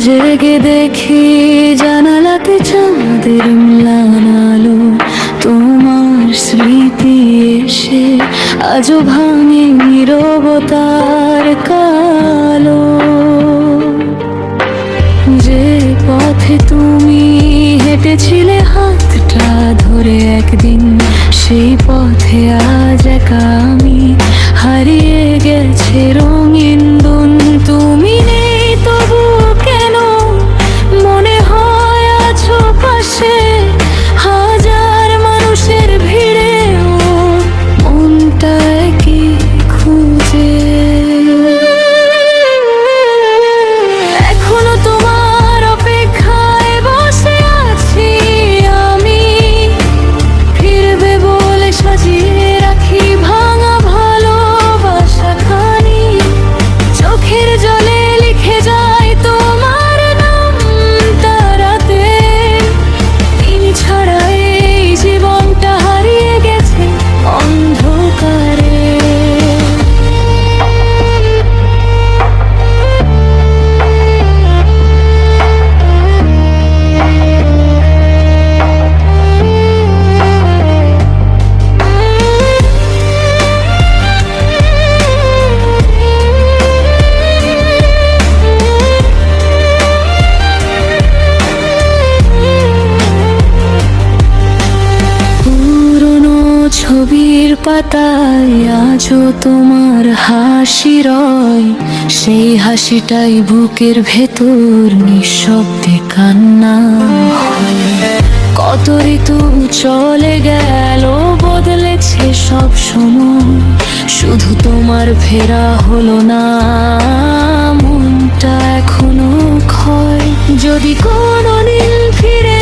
জেগে দেখি জানালাতে চাঁদের ম্লান আলো, তোমার স্মৃতি এসে আজও ভাঙে নীরবতার কালো। যে পথে তুমি হেঁটেছিলে হাতটা ধরে একদিন, সেই পথে আজ একা আমি, হারিয়ে গেছে রঙিন দুন। তুমি নেই তবু কেন মনে হয় আছো পাশে, হাজার মানুষের ভিড়েও মনটা কি খুঁজে। এখনো তোমার অপেক্ষায় বসে আছি আমি, ফিরবে বলে সাজিয়ে রাখি ভাঙা ভালোবাসা খানি। চোখের জলে লিখে যায় তোমার নাম তারাতে, তুমি ছাড়া এই জীবনটা হারিয়ে গেছে অন্ধকারে। পুরনো ছবির পাতায় আজও তোমার হাসি রয়, সেই হাসিটাই বুকের ভেতর নিঃশব্দে কান্না হয়। কত ঋতু চলে গেল, বদলেছে সব সময়, শুধু তোমার ফেরা হলো না। মনটা এখনো ক্ষয়, যদি কোনো দিন ফিরে